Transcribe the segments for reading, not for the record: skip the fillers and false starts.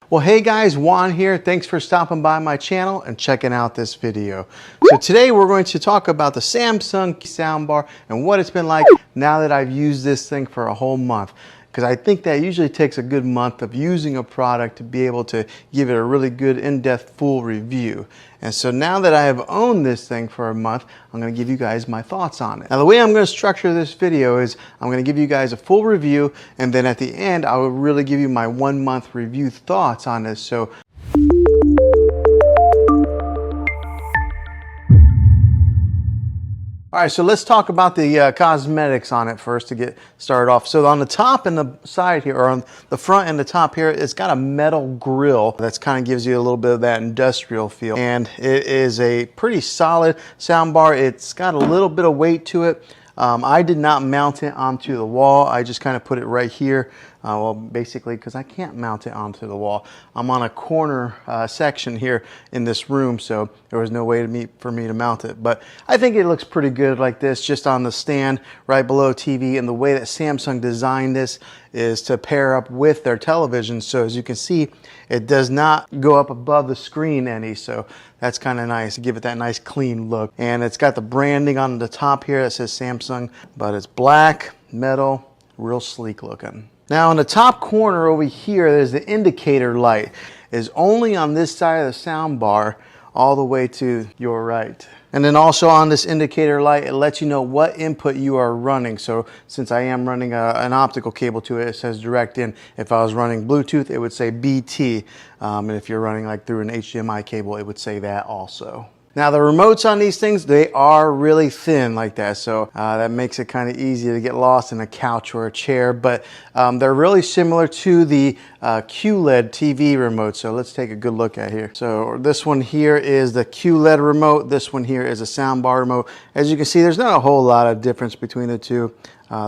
Well, hey guys, Juan here. Thanks for stopping by my channel and checking out this video. So today we're going to talk about the Samsung soundbar and what it's been like now that I've used this thing for a whole month. Because I think that usually takes a good month of using a product to be able to give it a really good in-depth full review. And so now that I have owned this thing for a month, I'm going to give you guys my thoughts on it. Now the way I'm going to structure this video is I'm going to give you guys a full review, and then at the end I will really give you my 1 month review thoughts on this. So all right, so let's talk about the cosmetics on it first to get started off. So on the top and the side here, or on the front and the top here, it's got a metal grill that's kind of gives you a little bit of that industrial feel. And it is a pretty solid soundbar. It's got a little bit of weight to it. I did not mount it onto the wall. I just kind of put it right here. Well, basically, because I can't mount it onto the wall. I'm on a corner section here in this room, so there was no way for me to mount it. But I think it looks pretty good like this, just on the stand right below TV. And the way that Samsung designed this is to pair up with their television. So as you can see, it does not go up above the screen any. So that's kind of nice to give it that nice clean look. And it's got the branding on the top here that says Samsung, but it's black, metal, real sleek looking. Now in the top corner over here, there's the indicator light. It's only on this side of the soundbar all the way to your right. And then also on this indicator light, it lets you know what input you are running. So since I am running an optical cable to it, it says direct in. If I was running Bluetooth, it would say BT. And if you're running like through an HDMI cable, it would say that also. Now the remotes on these things, they are really thin like that, so that makes it kind of easy to get lost in a couch or a chair, but they're really similar to the QLED TV remote. So let's take a good look at here. So this one here is the QLED remote, this one here is a soundbar remote. As you can see, there's not a whole lot of difference between the two.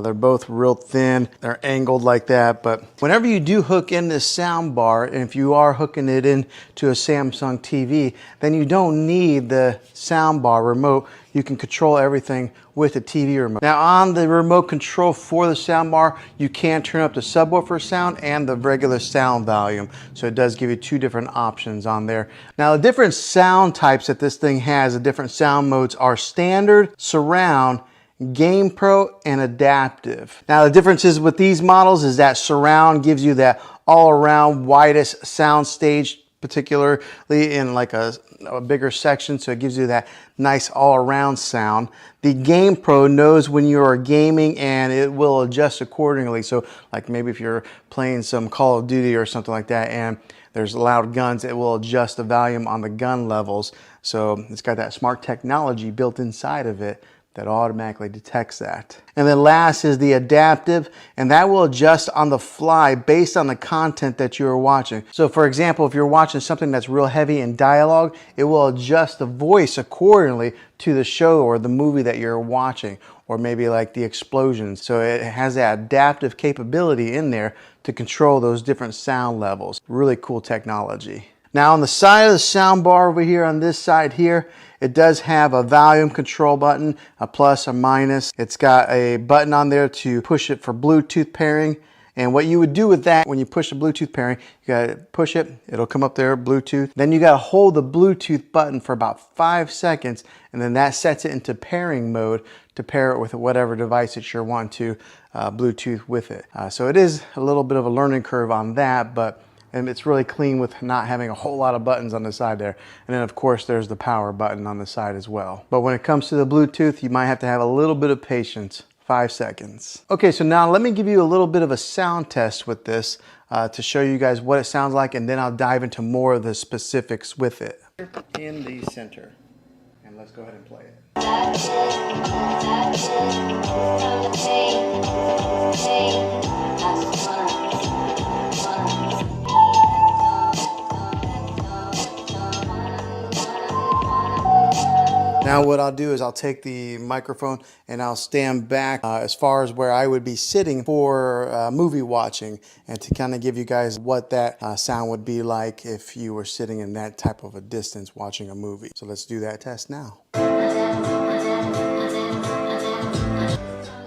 They're both real thin, they're angled like that, but whenever you do hook in this sound bar, and if you are hooking it into a Samsung TV, then you don't need the sound bar remote. You can control everything with the TV remote. Now on the remote control for the sound bar, you can turn up the subwoofer sound and the regular sound volume. So it does give you two different options on there. Now the different sound types that this thing has, the different sound modes are standard, surround, Game Pro, and adaptive. Now the differences with these models is that surround gives you that all-around widest sound stage, particularly in like a bigger section, so it gives you that nice all-around sound. The Game Pro knows when you are gaming and it will adjust accordingly. So like maybe if you're playing some Call of Duty or something like that and there's loud guns, it will adjust the volume on the gun levels. So it's got that smart technology built inside of it that automatically detects that. And then last is the adaptive, and that will adjust on the fly based on the content that you are watching. So for example, if you're watching something that's real heavy in dialogue, it will adjust the voice accordingly to the show or the movie that you're watching, or maybe like the explosions. So it has that adaptive capability in there to control those different sound levels. Really cool technology. Now on the side of the soundbar over here, on this side here, it does have a volume control button, a plus, a minus. It's got a button on there to push it for Bluetooth pairing. And what you would do with that, when you push the Bluetooth pairing, you gotta push it, it'll come up there, Bluetooth. Then you gotta hold the Bluetooth button for about 5 seconds, and then that sets it into pairing mode to pair it with whatever device that you're wanting to Bluetooth with it. So it is a little bit of a learning curve on that, but and it's really clean with not having a whole lot of buttons on the side there. And then of course there's the power button on the side as well. But when it comes to the Bluetooth, you might have to have a little bit of patience. 5 seconds. Okay, so now let me give you a little bit of a sound test with this to show you guys what it sounds like, and then I'll dive into more of the specifics with it. In the center. And let's go ahead and play it. Now what I'll do is I'll take the microphone and I'll stand back as far as where I would be sitting for movie watching, and to kind of give you guys what that sound would be like if you were sitting in that type of a distance watching a movie. So let's do that test now.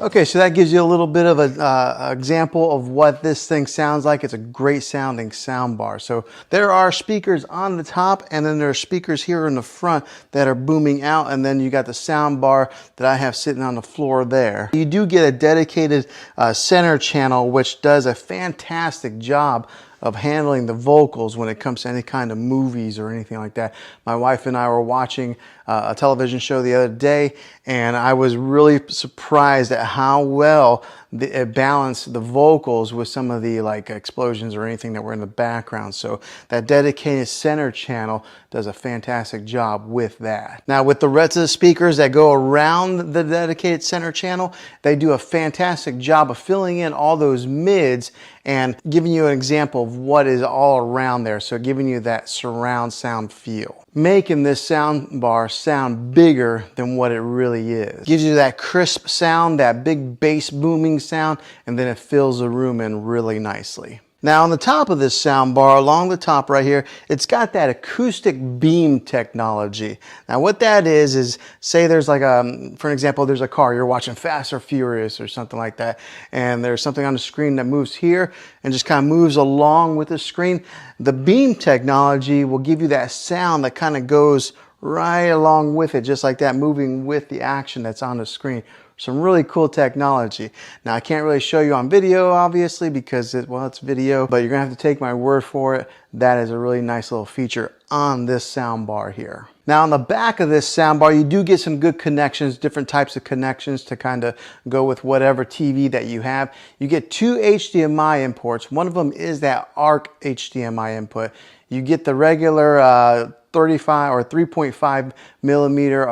Okay, so that gives you a little bit of an example of what this thing sounds like. It's a great sounding sound bar. So there are speakers on the top, and then there are speakers here in the front that are booming out, and then you got the sound bar that I have sitting on the floor there. You do get a dedicated center channel, which does a fantastic job of handling the vocals when it comes to any kind of movies or anything like that. My wife and I were watching a television show the other day, and I was really surprised at how well it balanced the vocals with some of the like explosions or anything that were in the background. So that dedicated center channel does a fantastic job with that. Now with the rest of the speakers that go around the dedicated center channel, they do a fantastic job of filling in all those mids and giving you an example of what is all around there. So giving you that surround sound feel, making this sound bar sound bigger than what it really is. Gives you that crisp sound, that big bass booming sound, and then it fills the room in really nicely. Now on the top of this sound bar, along the top right here, it's got that acoustic beam technology. Now what that is say there's like for an example, there's a car, you're watching Fast or Furious or something like that, and there's something on the screen that moves here and just kind of moves along with the screen. The beam technology will give you that sound that kind of goes right along with it, just like that, moving with the action that's on the screen. Some really cool technology. Now I can't really show you on video obviously because it's video, but you're gonna have to take my word for it. That is a really nice little feature on this sound bar here. Now on the back of this sound bar, you do get some good connections, different types of connections to kind of go with whatever TV that you have. You get two HDMI imports. One of them is that ARC HDMI input. You get the regular 35 or 3.5 millimeter,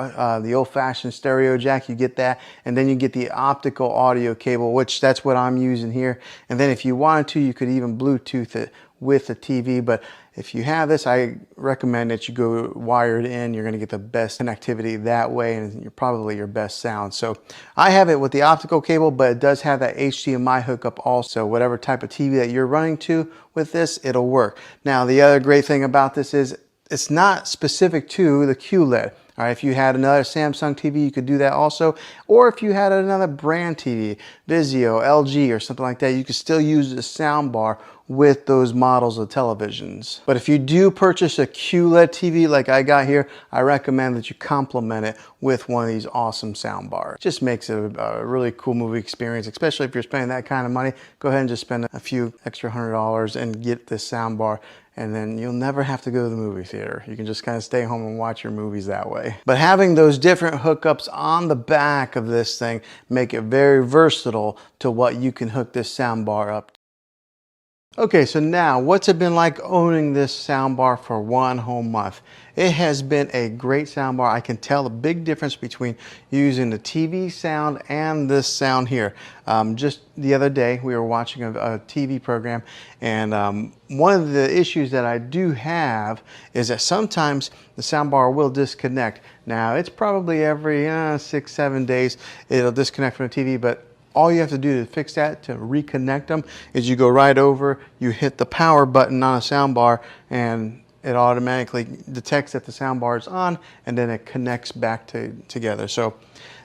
the old-fashioned stereo jack, you get that, and then you get the optical audio cable, which that's what I'm using here. And then if you wanted to, you could even Bluetooth it with the TV, but if you have this, I recommend that you go wired in. You're going to get the best connectivity that way, and you're probably your best sound. So I have it with the optical cable, but it does have that HDMI hookup also. Whatever type of TV that you're running to with this, it'll work. Now the other great thing about this is it's not specific to the QLED. All right, if you had another Samsung TV, you could do that also. Or if you had another brand TV, Vizio, LG, or something like that, you could still use the soundbar with those models of televisions. But if you do purchase a QLED TV like I got here, I recommend that you complement it with one of these awesome soundbars. It just makes it a really cool movie experience, especially if you're spending that kind of money. Go ahead and just spend a few extra $100 and get this soundbar, and then you'll never have to go to the movie theater. You can just kind of stay home and watch your movies that way. But having those different hookups on the back of this thing make it very versatile to what you can hook this soundbar up to. Okay, so now what's it been like owning this soundbar for one whole month? It has been a great soundbar. I can tell the big difference between using the TV sound and this sound here. Just the other day, we were watching a TV program, and one of the issues that I do have is that sometimes the soundbar will disconnect. Now, it's probably every 6-7 days it'll disconnect from the TV, but all you have to do to fix that, to reconnect them, is you go right over, you hit the power button on a soundbar, and it automatically detects that the soundbar is on, and then it connects back together. So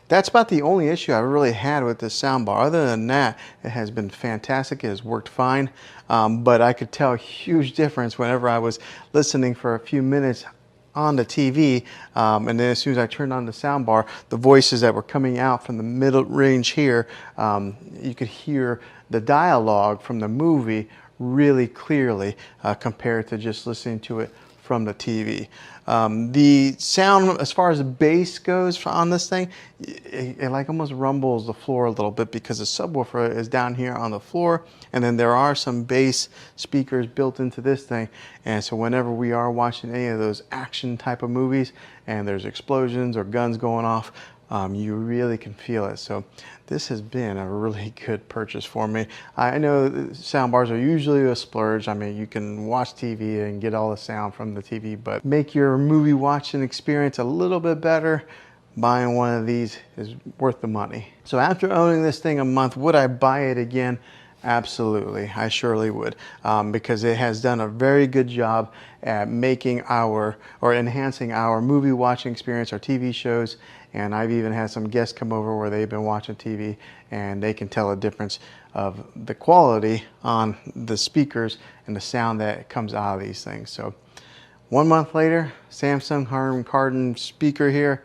that's about the only issue I've really had with this soundbar. Other than that, it has been fantastic. It has worked fine, but I could tell a huge difference whenever I was listening for a few minutes on the TV, and then as soon as I turned on the soundbar, the voices that were coming out from the middle range here, you could hear the dialogue from the movie really clearly compared to just listening to it from the TV. The sound, as far as the bass goes on this thing, it like almost rumbles the floor a little bit because the subwoofer is down here on the floor, and then there are some bass speakers built into this thing. And so whenever we are watching any of those action type of movies and there's explosions or guns going off, you really can feel it. So this has been a really good purchase for me. I know soundbars are usually a splurge. I mean, you can watch TV and get all the sound from the TV, but make your movie watching experience a little bit better, buying one of these is worth the money. So after owning this thing a month, would I buy it again? Absolutely, I surely would, because it has done a very good job at making enhancing our movie watching experience, our TV shows, And I've even had some guests come over where they've been watching TV and they can tell a difference of the quality on the speakers and the sound that comes out of these things. So 1 month later, Samsung home garden speaker here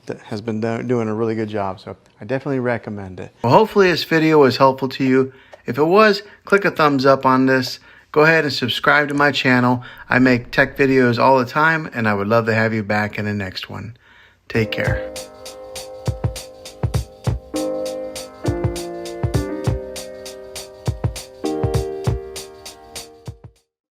that has been doing a really good job. So I definitely recommend it. Well, hopefully this video was helpful to you. If it was, click a thumbs up on this. Go ahead and subscribe to my channel. I make tech videos all the time, and I would love to have you back in the next one. Take care.